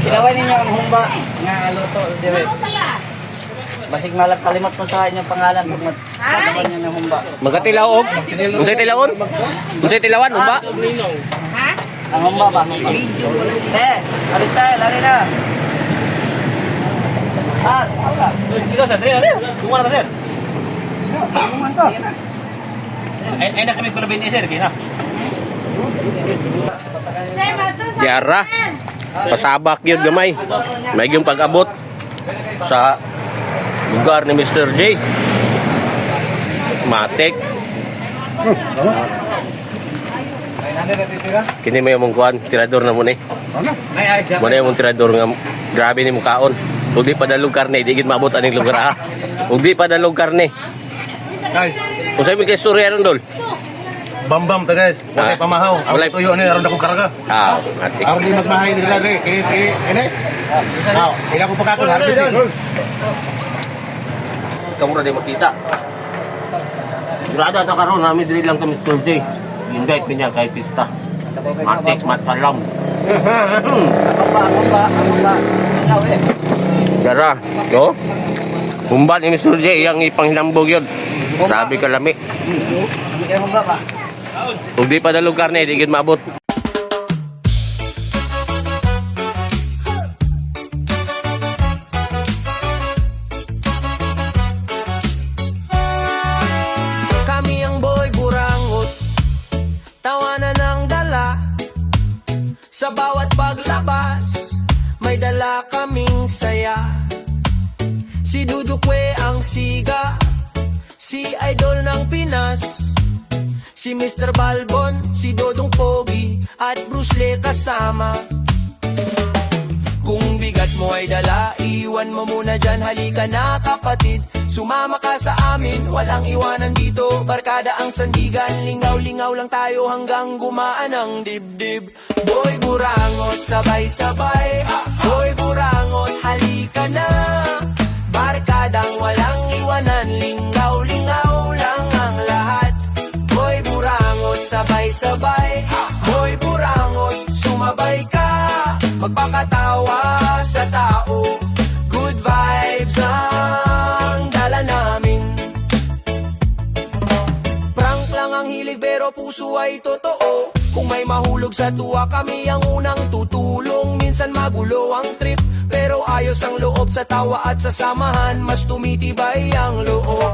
Ilaway ninyo ang humba nga luto. Basig malag kalimot mo sa inyong pangalan kung magkakaroon nyo ng humba. Magkatilaw o? Unsay tilawon? Unsay tilawan, humba? Ha? Ang humba ba? Humba. Alis tayo, lari na. Wala. Ikaw sir, dali. Kumuha na sir. Kumuha ka. Sige na. Ay na kami para bin sir, kina. Yara. Pasabak yun gamay. May yung pag-abot sa lugar ni Mr. J. Matik. Kini may mong kuhan, tirador na mo ni. Muna yung tirador nga grabe ni mong kaon. Huwag di pa dalog karne, di gid maabot aning lugar ha. Huwag di pa dalog karne. Guys, Kung sa'yo may kistorya ron dol. bambam ta guys. Wala pamahaw. Walay- Ang tuyo ni aron ako karga. Matik. Aron di magmahay nila dai. Ini. Ila ko pakakon harvest ni. Kamu na di makita. Grada ta karon namin dili lang kami Mr. J. Invite niya kay pista. Matik matsalam. Ang humba. Ilaw eh. Yara, to. Humban ni Mr. J yang ipanghinambog yun. Sabi ka lami. Hindi kayo humba ba? Kung di pa dalog karne, di gid maabot. Kami ang boy burangot, tawanan ng dala. Sa bawat paglabas, may dala kaming saya. Si Dudukwe ang siga, si Idol ng Pinas, si Mr. Balbon, si Dodong Pogi, at Bruce Lee kasama. Kung bigat mo ay dala, iwan mo muna dyan, halika na kapatid. Sumama ka sa amin, walang iwanan dito. Barkada ang sandigan, lingaw-lingaw lang tayo hanggang gumaan ang dibdib. Boy burangot, sabay-sabay. Boy burangot, halika na. Barkadang walang iwanan, lingaw-lingaw lang ang lahat. Boy burangot, sabay-sabay. Boy burangot, sumabay ka. Magpakatawa sa tao, good vibes ang dala namin. Prank lang ang hilig pero puso ay totoo. Kung may mahulog sa tuwa, kami ang unang tutulong. Minsan magulo ang trip, pero ayos ang loob sa tawa at sa samahan. Mas tumitibay ang loob.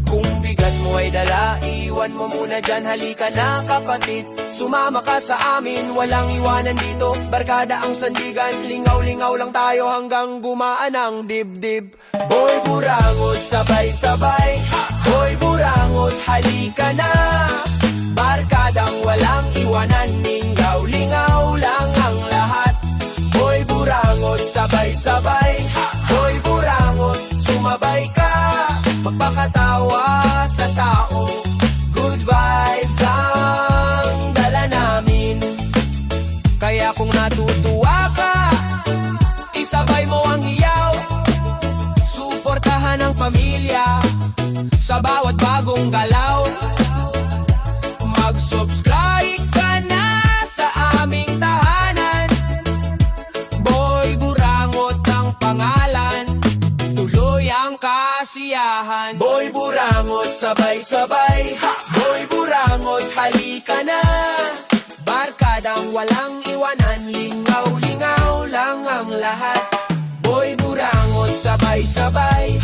Kung bigat mo ay dala, iwan mo muna dyan, halika na kapatid. Sumama ka sa amin, walang iwanan dito. Barkada ang sandigan, lingaw-lingaw lang tayo hanggang gumaan ang dibdib. Boy burangot, sabay-sabay. Boy burangot, halika na. Barkadang walang iwanan, lingaw-lingaw lang ang lahat. Boy burangot, sabay-sabay. Boy burangot, sumabay ka. Magpakatawa sa tao, good vibes ang dala namin. Kaya kung natutuwa ka, isabay mo ang hiyaw. Suportahan ang pamilya sa bawat bagong galaw. Mag-subscribe ka na sa aming tahanan. Boy burangot ang pangalan, tuloy ang kasiyahan. Boy burangot, sabay-sabay. Boy burangot, halika na. Barkadang walang iwanan, lingaw-lingaw lang ang lahat. Boy burangot, sabay-sabay.